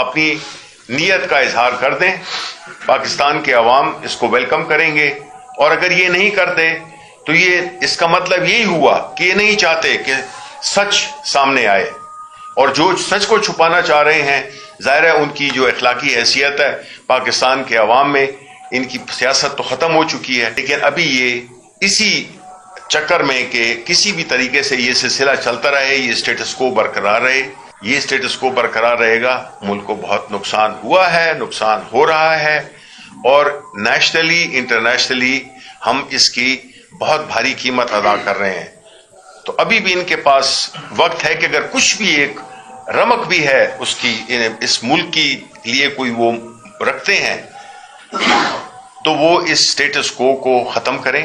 اپنی نیت کا اظہار کر دیں. پاکستان کے عوام اس کو ویلکم کریں گے, اور اگر یہ نہیں کرتے تو یہ اس کا مطلب یہی ہوا کہ یہ نہیں چاہتے کہ سچ سامنے آئے, اور جو سچ کو چھپانا چاہ رہے ہیں ظاہر ہے ان کی جو اخلاقی حیثیت ہے پاکستان کے عوام میں, ان کی سیاست تو ختم ہو چکی ہے, لیکن ابھی یہ اسی چکر میں کہ کسی بھی طریقے سے یہ سلسلہ چلتا رہے, یہ اسٹیٹس کو برقرار رہے, یہ اسٹیٹس کو برقرار رہے گا. ملک کو بہت نقصان ہوا ہے, نقصان ہو رہا ہے, اور نیشنلی انٹرنیشنلی ہم اس کی بہت بھاری قیمت ادا کر رہے ہیں. تو ابھی بھی ان کے پاس وقت ہے کہ اگر کچھ بھی ایک رمق بھی ہے اس کی اس ملک کی لیے کوئی وہ رکھتے ہیں تو وہ اس اسٹیٹس کو ختم کریں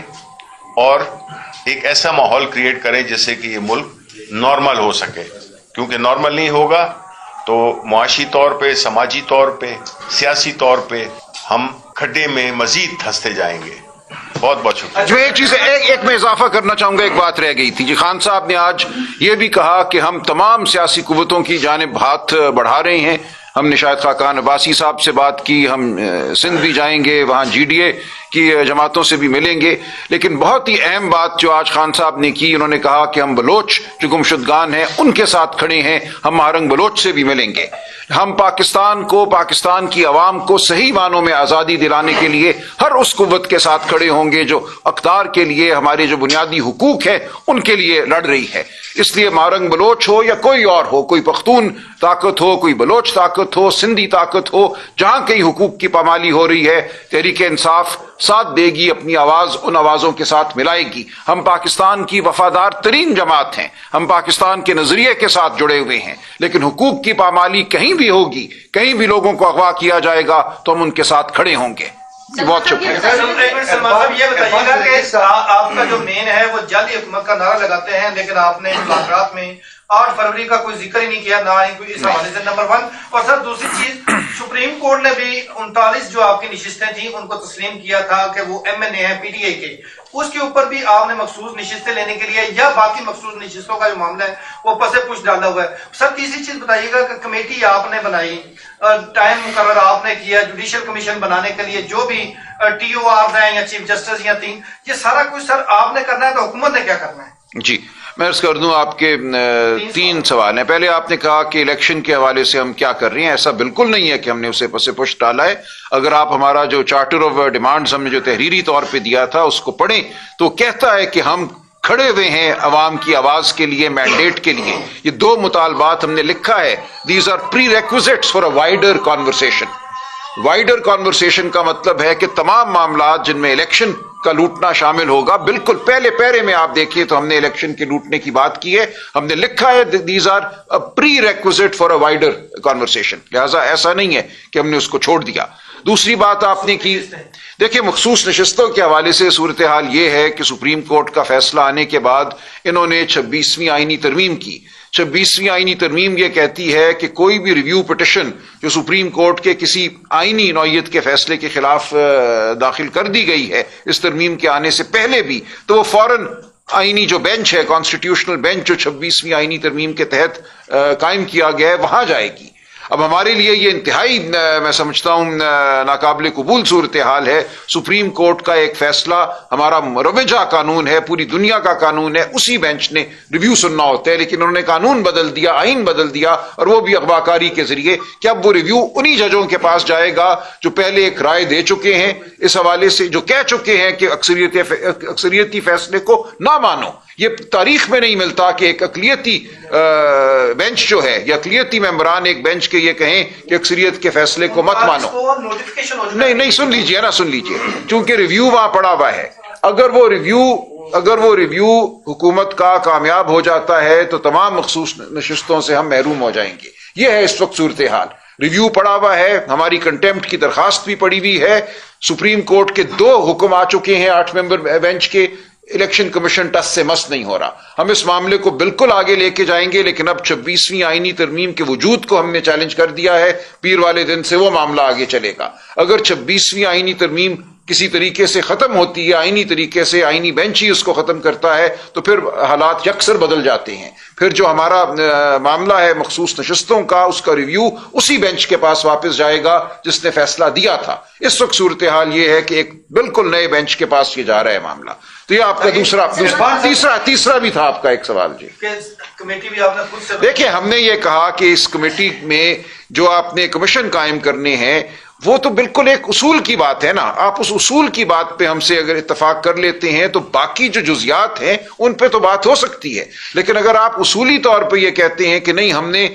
اور ایک ایسا ماحول کریٹ کریں جس سے کہ یہ ملک نارمل ہو سکے, کیونکہ نارمل نہیں ہوگا تو معاشی طور پہ, سماجی طور پہ, سیاسی طور پہ ہم کھڈے میں مزید دھنستے جائیں گے. بہت بہت شکریہ. جو ایک چیز ایک میں اضافہ کرنا چاہوں گا, ایک بات رہ گئی تھی. جی خان صاحب نے آج یہ بھی کہا کہ ہم تمام سیاسی قوتوں کی جانب ہاتھ بڑھا رہے ہیں. ہم نے شاید خاقان عباسی صاحب سے بات کی, ہم سندھ بھی جائیں گے, وہاں جی ڈی اے کی جماعتوں سے بھی ملیں گے. لیکن بہت ہی اہم بات جو آج خان صاحب نے کی, انہوں نے کہا کہ ہم بلوچ جو گمشدگان ہیں ان کے ساتھ کھڑے ہیں, ہم مہارنگ بلوچ سے بھی ملیں گے. ہم پاکستان کو, پاکستان کی عوام کو صحیح معنوں میں آزادی دلانے کے لیے ہر اس قوت کے ساتھ کھڑے ہوں گے جو اقدار کے لیے, ہمارے جو بنیادی حقوق ہیں ان کے لیے لڑ رہی ہے. اس لیے مہارنگ بلوچ ہو یا کوئی اور ہو, کوئی پختون طاقت ہو, کوئی بلوچ طاقت ہو, سندھی طاقت ہو, جہاں کئی حقوق کی پامالی ہو رہی ہے, تحریک انصاف ساتھ دے گی, اپنی آواز ان آوازوں کے ساتھ ملائے گی. ہم پاکستان کی وفادار ترین جماعت ہیں, ہم پاکستان کے نظریے کے ساتھ جڑے ہوئے ہیں, لیکن حقوق کی پامالی کہیں بھی ہوگی, کہیں بھی لوگوں کو اغوا کیا جائے گا تو ہم ان کے ساتاتھ کھڑے ہوں گے. بہت شکریہ. یہ بتائیے گا کہ آپ کا جو مین ہے وہ جعلی حکومت کا نعرہ لگاتے ہیں, لیکن آپ نے مذاکرات میں 8 فروری کا کوئی ذکر ہی نہیں کیا, نہ ہی کوئی اس حوالے سے, نمبر 1. اور سر دوسری چیز, سپریم کورٹ نے بھی 39 جو آپ کی نشستیں تھیں ان کو تسلیم کیا تھا کہ وہ ایم این اے ہیں پی ٹی آئی کے, اس کے اوپر بھی آپ نے مخصوص نشستیں لینے کے لیے یا باقی مخصوص نشستوں کا جو معاملہ ہے وہ پس پش ڈالا ہوا ہے. سر تیسری چیز بتائیے گا کہ کمیٹی آپ نے بنائی, ٹائم مقرر آپ نے کیا جوڈیشل کمیشن بنانے کے لیے, جو بھی ٹی او آر ہیں یا چیف جسٹس یا 3, یہ سارا کچھ سر آپ نے کرنا ہے تو حکومت نے کیا کرنا ہے؟ جی میں عرض کر دوں, آپ کے 3 سوال ہیں. پہلے آپ نے کہا کہ الیکشن کے حوالے سے ہم کیا کر رہے ہیں. ایسا بالکل نہیں ہے کہ ہم نے اسے پس پش ڈالا ہے. اگر آپ ہمارا جو چارٹر آف ڈیمانڈز ہم نے جو تحریری طور پہ دیا تھا اس کو پڑھیں تو کہتا ہے کہ ہم کھڑے ہوئے ہیں عوام کی آواز کے لیے, مینڈیٹ کے لیے. یہ 2 مطالبات ہم نے لکھا ہے, these are prerequisites for a wider conversation. Wider conversation کا مطلب ہے کہ تمام معاملات جن میں الیکشن کا لوٹنا شامل ہوگا, بالکل پہلے پیرے میں آپ دیکھیے تو ہم نے الیکشن کے لوٹنے کی بات کی ہے, ہم نے لکھا ہے these are prerequisite for a wider conversation. لہٰذا ایسا نہیں ہے کہ ہم نے اس کو چھوڑ دیا. دوسری بات آپ نے کی, دیکھیں مخصوص نشستوں کے حوالے سے صورتحال یہ ہے کہ سپریم کورٹ کا فیصلہ آنے کے بعد انہوں نے 26ویں آئینی ترمیم کی. 26ویں آئینی ترمیم یہ کہتی ہے کہ کوئی بھی ریویو پٹیشن جو سپریم کورٹ کے کسی آئینی نوعیت کے فیصلے کے خلاف داخل کر دی گئی ہے اس ترمیم کے آنے سے پہلے بھی, تو وہ فوراً آئینی جو بینچ ہے, کانسٹیٹیوشنل بینچ جو 26ویں آئینی ترمیم کے تحت قائم کیا گیا ہے, وہاں جائے گی. اب ہمارے لیے یہ انتہائی میں سمجھتا ہوں ناقابل قبول صورتحال ہے. سپریم کورٹ کا ایک فیصلہ ہمارا مروجہ قانون ہے, پوری دنیا کا قانون ہے, اسی بینچ نے ریویو سننا ہوتا ہے, لیکن انہوں نے قانون بدل دیا, آئین بدل دیا, اور وہ بھی اغوا کاری کے ذریعے کہ اب وہ ریویو انہی ججوں کے پاس جائے گا جو پہلے ایک رائے دے چکے ہیں اس حوالے سے, جو کہہ چکے ہیں کہ اکثریتی فیصلے کو نہ مانو. یہ تاریخ میں نہیں ملتا کہ ایک اقلیتی بینچ جو ہے یا اقلیتی ممبران ایک بینچ کے یہ کہیں کہ اکثریت کے فیصلے کو مت مانو. نہیں سن لیجئے نا, سن لیجئے, چونکہ ریویو وہاں پڑا ہوا ہے. اگر وہ ریویو حکومت کا کامیاب ہو جاتا ہے تو تمام مخصوص نشستوں سے ہم محروم ہو جائیں گے. یہ ہے اس وقت صورتحال. ریویو پڑا ہوا ہے, ہماری کنٹیمپٹ کی درخواست بھی پڑی ہوئی ہے, سپریم کورٹ کے 2 حکم آ چکے ہیں 8 ممبر بینچ کے, الیکشن کمیشن ٹس سے مس نہیں ہو رہا. ہم اس معاملے کو بالکل آگے لے کے جائیں گے, لیکن اب 26ویں آئینی ترمیم کے وجود کو ہم نے چیلنج کر دیا ہے. پیر والے دن سے وہ معاملہ آگے چلے گا. اگر 26ویں آئینی ترمیم کسی طریقے سے ختم ہوتی ہے، آئینی طریقے سے آئینی بینچ ہی اس کو ختم کرتا ہے، تو پھر حالات یکسر بدل جاتے ہیں. پھر جو ہمارا معاملہ ہے مخصوص نشستوں کا، اس کا ریویو اسی بینچ کے پاس واپس جائے گا جس نے فیصلہ دیا تھا. اس وقت صورتحال یہ ہے کہ ایک بالکل نئے بینچ کے پاس یہ جا رہا ہے معاملہ. تو یہ آپ کا تیسرا بھی تھا آپ کا ایک سوال. جی کمیٹی بھی آپ نے خود سے دیکھیں، ہم نے یہ کہا کہ اس کمیٹی میں جو آپ نے کمیشن قائم کرنے ہیں وہ تو بالکل ایک اصول کی بات ہے نا. آپ اس اصول کی بات پہ ہم سے اگر اتفاق کر لیتے ہیں تو باقی جو جزیات ہیں ان پہ تو بات ہو سکتی ہے. لیکن اگر آپ اصولی طور پہ یہ کہتے ہیں کہ نہیں ہم نے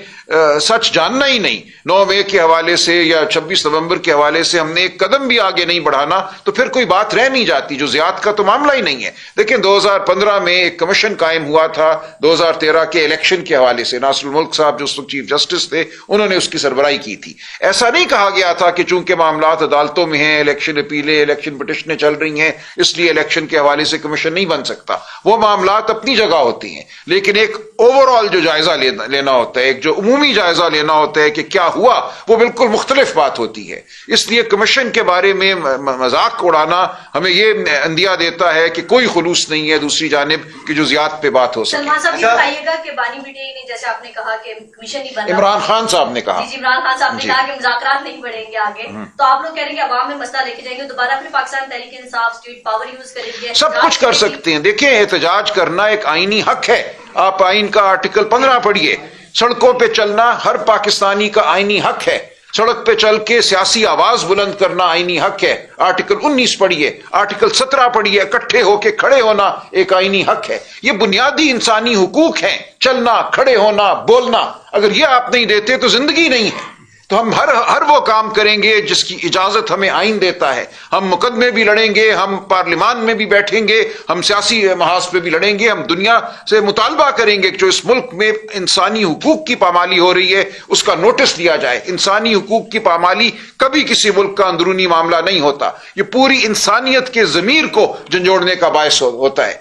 سچ جاننا ہی نہیں، 9 مئی کے حوالے سے یا 26 نومبر کے حوالے سے ہم نے ایک قدم بھی آگے نہیں بڑھانا، تو پھر کوئی بات رہ نہیں جاتی. جزیات کا تو معاملہ ہی نہیں ہے. دیکھیں 2015 میں ایک کمیشن قائم ہوا تھا 2013 کے الیکشن کے حوالے سے. ناصر الملک صاحب جو اس وقت چیف جسٹس تھے انہوں نے اس کی سربراہی کی تھی. ایسا نہیں کہا گیا تھا کہ چونکہ معاملات عدالتوں میں ہیں، الیکشن اپیلیں، الیکشن پٹیشنیں چل رہی ہیں، اس لیے الیکشن کے حوالے سے کمیشن نہیں بن سکتا. وہ معاملات اپنی جگہ ہوتے ہیں، لیکن ایک اوور آل جو جائزہ لینا ہوتا ہے، ایک جو عمومی جائزہ لینا ہوتا ہے کہ کیا ہوا، وہ بالکل مختلف بات ہوتی ہے. اس لیے کمیشن کے بارے میں مذاق اڑانا ہمیں یہ اندیا دیتا ہے کہ کوئی خلوص نہیں ہے دوسری جانب کی جزیات پہ بات ہو سکے. سلمان صاحب یہ بتائیے گا کہ بانی میڈیا نے جیسے آپ نے کہا کہ کمیشن نہیں بنا، عمران خان صاحب نے کہا، جی عمران خان صاحب نے کہا کہ مذاکرات نہیں بڑھیں گے آگے، تو آپ لوگ کہہ رہے ہیں کہ عوام میں مسئلہ لے کے جائیں گے، دوبارہ پھر Pakistan Tehreek Insaf state power use کریں گے، سب کچھ کر سکتے ہیں. دیکھیں احتجاج کرنا ایک آئینی حق ہے. آپ آئین کا آرٹیکل 15 پڑھیے. سڑکوں پہ چلنا ہر پاکستانی کا آئینی حق ہے. سڑک پہ چل کے سیاسی آواز بلند کرنا آئینی حق ہے. آرٹیکل 19 پڑھیے، آرٹیکل 17 پڑھیے. اکٹھے ہو کے کھڑے ہونا ایک آئینی حق ہے. یہ بنیادی انسانی حقوق ہیں، چلنا، کھڑے ہونا، بولنا. اگر یہ آپ نہیں دیتے تو زندگی نہیں ہے. تو ہم ہر وہ کام کریں گے جس کی اجازت ہمیں آئین دیتا ہے. ہم مقدمے بھی لڑیں گے، ہم پارلیمان میں بھی بیٹھیں گے، ہم سیاسی محاذ پہ بھی لڑیں گے، ہم دنیا سے مطالبہ کریں گے کہ جو اس ملک میں انسانی حقوق کی پامالی ہو رہی ہے اس کا نوٹس لیا جائے. انسانی حقوق کی پامالی کبھی کسی ملک کا اندرونی معاملہ نہیں ہوتا. یہ پوری انسانیت کے ضمیر کو جھنجھوڑنے کا باعث ہوتا ہے.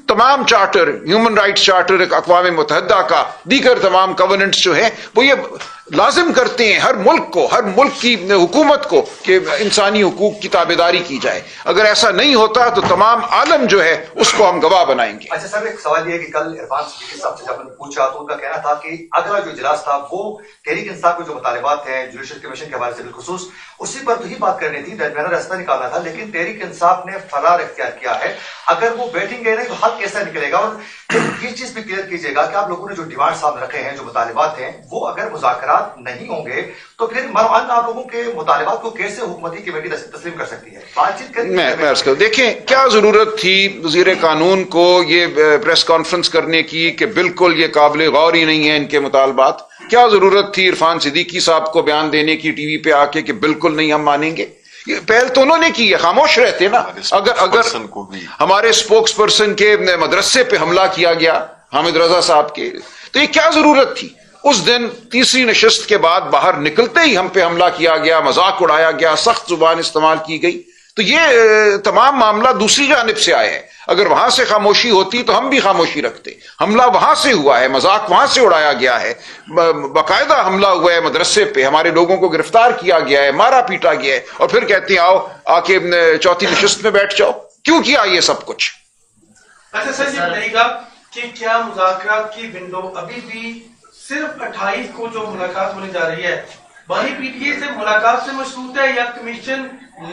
تمام چارٹر، ہیومن رائٹس چارٹر اقوام متحدہ کا، دیگر تمام کووننٹس جو ہیں وہ یہ لازم کرتے ہیں ہر ملک کو، ہر ملک کی حکومت کو کہ انسانی حقوق کی تابعداری کی جائے. اگر ایسا نہیں ہوتا تو تمام عالم جو ہے اس کو ہم گواہ بنائیں گے. اچھا صاحب، ایک سوال یہ ہے کہ کل عرفان صدیقی صاحب سے جب ہم نے پوچھا تو ان کا کہنا تھا کہ اگلا جو اجلاس تھا وہ تحریک انصاف کے جو مطالبات ہیں جوڈیشل کمیشن کے حوالے سے بالخصوص اسی پر تو ہی بات کرنی تھی، درمیانہ راستہ نکالنا تھا. لیکن تحریک انصاف نے فرار اختیار کیا ہے. اگر وہ بیٹھیں گے نہیں تو حل کیسا نکلے گا؟ اور یہ چیز بھی کلیئر کیجیے گا کہ آپ لوگوں نے جو ڈیمانڈ سامنے رکھے ہیں، جو مطالبات ہیں، وہ اگر مذاکرات نہیں ہوں گے تو پھر مرمان آپ لوگوں کے مطالبات کو کیسے حکومتی کمیٹی تسلیم کر سکتی ہے؟ بات چیت کریں. دیکھیں کیا ضرورت تھی وزیر قانون کو یہ پریس کانفرنس کرنے کی کہ بالکل یہ قابل غور ہی نہیں ہے ان کے مطالبات؟ کیا ضرورت تھی عرفان صدیقی صاحب کو بیان دینے کی ٹی وی پہ آ کے کہ بالکل نہیں ہم مانیں گے؟ یہ پہل تو انہوں نے کی ہے، خاموش رہتے نا. اگر ہمارے اسپوکس پرسن کے مدرسے پہ حملہ کیا گیا حامد رضا صاحب کے، تو یہ کیا ضرورت تھی؟ اس دن تیسری نشست کے بعد باہر نکلتے ہی ہم پہ حملہ کیا گیا، مذاق اڑایا گیا، سخت زبان استعمال کی گئی. تو یہ تمام معاملہ دوسری جانب سے آئے ہیں. اگر وہاں سے خاموشی ہوتی تو ہم بھی خاموشی رکھتے. حملہ وہاں سے ہوا ہے، مذاق وہاں سے اڑایا گیا ہے، باقاعدہ حملہ ہوا ہے مدرسے پہ، ہمارے لوگوں کو گرفتار کیا گیا ہے، مارا پیٹا گیا ہے، اور پھر کہتے ہیں آؤ آ کے چوتھی نشست میں بیٹھ جاؤ. کیوں کیا یہ سب کچھ؟ اچھا سر یہ بتائیے گا کہ کیا مذاکرات کی ونڈو ابھی بھی صرف 28 کو جو ملاقات ہونے جا رہی ہے بانی پی ٹی اے سے ملاقات سے مشروط ہے یا کمیشن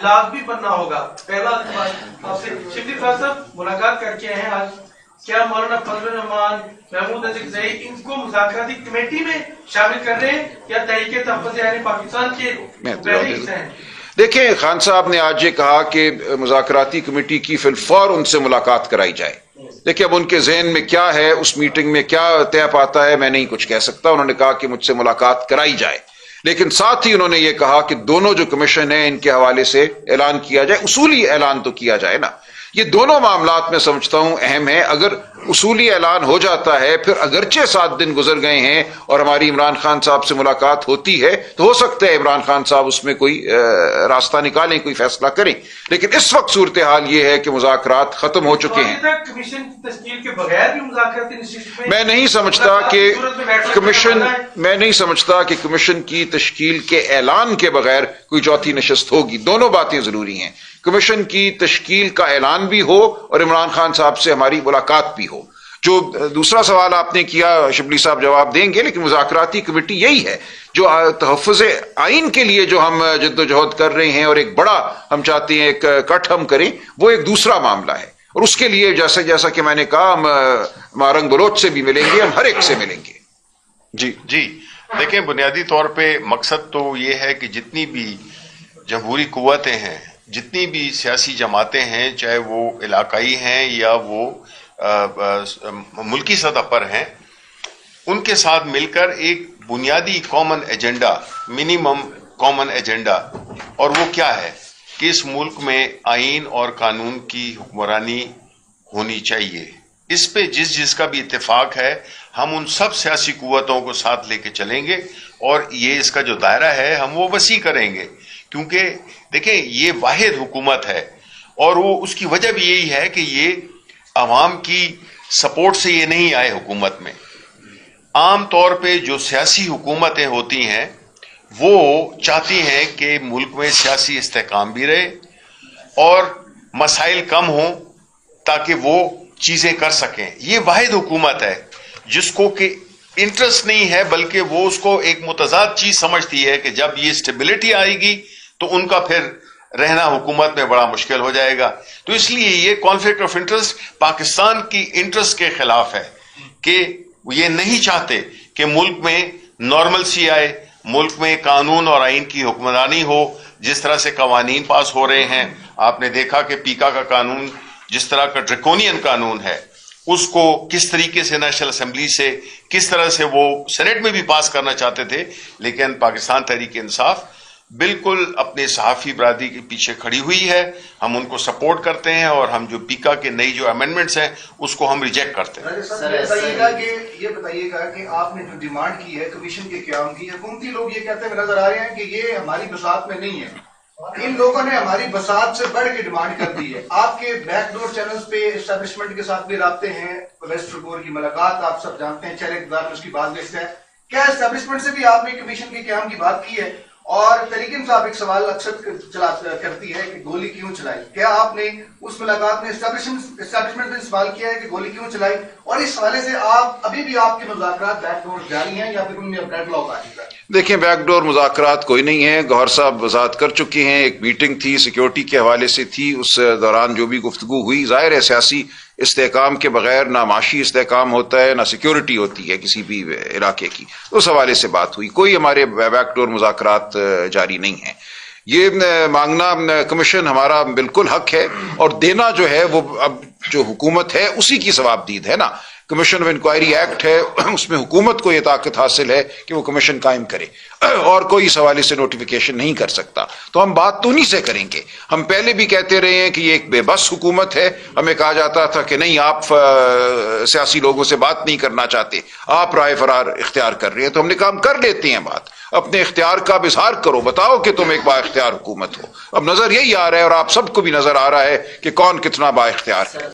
لازمی بننا ہوگا؟ پہلا آپ سے شفیع فیاض صاحب ملاقات کر کے ہیں آج، کیا مولانا فضل الرحمان، محمود اذکزئی ان کو مذاکراتی کمیٹی میں شامل کر رہے ہیں یا تحریک تحفظ اہل پاکستان کے پہلے حصے ہیں؟ دیکھیں خان صاحب نے آج یہ کہا کہ مذاکراتی کمیٹی کی فی الفور ان سے ملاقات کرائی جائے. دیکھیں اب ان کے ذہن میں کیا ہے، اس میٹنگ میں کیا طے پاتا ہے، میں نہیں کچھ کہہ سکتا. انہوں نے کہا کہ مجھ سے ملاقات کرائی جائے، لیکن ساتھ ہی انہوں نے یہ کہا کہ دونوں جو کمیشن ہیں ان کے حوالے سے اعلان کیا جائے. اصولی اعلان تو کیا جائے نا. یہ دونوں معاملات میں سمجھتا ہوں اہم ہے. اگر اصولی اعلان ہو جاتا ہے، پھر اگرچہ 7 دن گزر گئے ہیں اور ہماری عمران خان صاحب سے ملاقات ہوتی ہے، تو ہو سکتا ہے عمران خان صاحب اس میں کوئی راستہ نکالیں، کوئی فیصلہ کریں. لیکن اس وقت صورتحال یہ ہے کہ مذاکرات ختم ہو چکے ہیں. میں نہیں سمجھتا کہ کمیشن کی تشکیل کے اعلان کے بغیر کوئی چوتھی نشست ہوگی. دونوں باتیں ضروری ہیں. کمیشن کی تشکیل کا اعلان بھی ہو اور عمران خان صاحب سے ہماری ملاقات بھی ہو. جو دوسرا سوال آپ نے کیا شبلی صاحب جواب دیں گے، لیکن مذاکراتی کمیٹی یہی ہے جو تحفظ آئین کے لیے جو ہم جد و جہد کر رہے ہیں اور ایک بڑا ہم چاہتے ہیں ایک کٹ ہم کریں، وہ ایک دوسرا معاملہ ہے. اور اس کے لیے جیسا کہ میں نے کہا ہم مارنگ بلوچ سے بھی ملیں گے، ہم ہر ایک سے ملیں گے. جی دیکھیں، بنیادی طور پہ مقصد تو یہ ہے کہ جتنی بھی جمہوری قوتیں ہیں، جتنی بھی سیاسی جماعتیں ہیں، چاہے وہ علاقائی ہیں یا وہ ملکی سطح پر ہیں، ان کے ساتھ مل کر ایک بنیادی common agenda, minimum common agenda, اور وہ کیا ہے کہ اس ملک میں آئین اور قانون کی حکمرانی ہونی چاہیے. اس پہ جس کا بھی اتفاق ہے، ہم ان سب سیاسی قوتوں کو ساتھ لے کے چلیں گے اور یہ اس کا جو دائرہ ہے ہم وہ وسیع کریں گے. کیونکہ دیکھیں یہ واحد حکومت ہے اور وہ اس کی وجہ بھی یہی ہے کہ یہ عوام کی سپورٹ سے یہ نہیں آئے حکومت میں. عام طور پہ جو سیاسی حکومتیں ہوتی ہیں وہ چاہتی ہیں کہ ملک میں سیاسی استحکام بھی رہے اور مسائل کم ہوں تاکہ وہ چیزیں کر سکیں. یہ واحد حکومت ہے جس کو کہ انٹرسٹ نہیں ہے، بلکہ وہ اس کو ایک متضاد چیز سمجھتی ہے کہ جب یہ اسٹیبلٹی آئے گی تو ان کا پھر رہنا حکومت میں بڑا مشکل ہو جائے گا. تو اس لیے یہ کانفلکٹ آف انٹرسٹ پاکستان کی انٹرسٹ کے خلاف ہے کہ یہ نہیں چاہتے کہ ملک میں نارملسی آئے، ملک میں قانون اور آئین کی حکمرانی ہو. جس طرح سے قوانین پاس ہو رہے ہیں، آپ نے دیکھا کہ پیکا کا قانون جس طرح کا ڈریکونین قانون ہے، اس کو کس طریقے سے نیشنل اسمبلی سے کس طرح سے وہ سینٹ میں بھی پاس کرنا چاہتے تھے، لیکن پاکستان تحریک انصاف بالکل اپنے صحافی برادری کے پیچھے کھڑی ہوئی ہے. ہم ان کو سپورٹ کرتے ہیں اور ہم جو پیکا کے نئی جو امینڈمنٹس ہیں اس کو ہم ریجیکٹ کرتے ہیں. یہ بتائیے گا کہ آپ نے جو ڈیمانڈ کی ہے کمیشن کے قیام کی، حکومتی لوگ یہ کہتے ہوئے نظر آ رہے ہیں کہ یہ ہماری بساط میں نہیں ہے. ان لوگوں نے ہماری بساط سے بڑھ کے ڈیمانڈ کر دی ہے. آپ کے بیک ڈور چینلز پہ اسٹیبلشمنٹ کے ساتھ بھی رابطے ہیں، ویسٹ رپور کی ملاقات آپ سب جانتے ہیں، چہرے اقتدار میں اس کی بات لسٹ ہے. کیا اسٹیبلشمنٹ سے بھی آپ نے کمیشن کے قیام کی بات کی ہے؟ اور تحریک انصاف ایک سوال اکثر کرتی ہے کہ گولی کیوں چلائی، کیا آپ نے اس ملاقات میں اسٹیبلشمنٹ سے سوال کیا ہے کہ گولی کیوں چلائی؟ اور اس حوالے سے آپ ابھی بھی آپ کے مذاکرات بیک ڈور جاری ہیں یا پھر ان میں ڈیڈ لاک آ چکا ہے؟ دیکھیں، بیک ڈور مذاکرات کوئی نہیں ہے. گوہر صاحب وضاحت کر چکے ہیں، ایک میٹنگ تھی سیکیورٹی کے حوالے سے تھی، اس دوران جو بھی گفتگو ہوئی، ظاہر ہے سیاسی استحکام کے بغیر نہ معاشی استحکام ہوتا ہے نہ سیکیورٹی ہوتی ہے کسی بھی علاقے کی. اس حوالے سے بات ہوئی، کوئی ہمارے بیک ڈور مذاکرات جاری نہیں ہیں. یہ مانگنا کمیشن ہمارا بالکل حق ہے، اور دینا جو ہے وہ اب جو حکومت ہے اسی کی ثوابدید ہے نا. کمیشن آف انکوائری ایکٹ ہے، اس میں حکومت کو یہ طاقت حاصل ہے کہ وہ کمیشن قائم کرے، اور کوئی اس حوالے سے نوٹیفیکیشن نہیں کر سکتا. تو ہم بات تو انہی سے کریں گے. ہم پہلے بھی کہتے رہے ہیں کہ یہ ایک بے بس حکومت ہے. ہمیں کہا جاتا تھا کہ نہیں، آپ سیاسی لوگوں سے بات نہیں کرنا چاہتے، آپ رائے فرار اختیار کر رہے ہیں. تو ہم نے کہا ہم کر لیتے ہیں بات. اپنے اختیار کا اظہار کرو، بتاؤ کہ تم ایک با اختیار حکومت ہو. اب نظر یہی آ رہا ہے اور آپ سب کو بھی نظر آ رہا ہے کہ کون کتنا با اختیار ہے.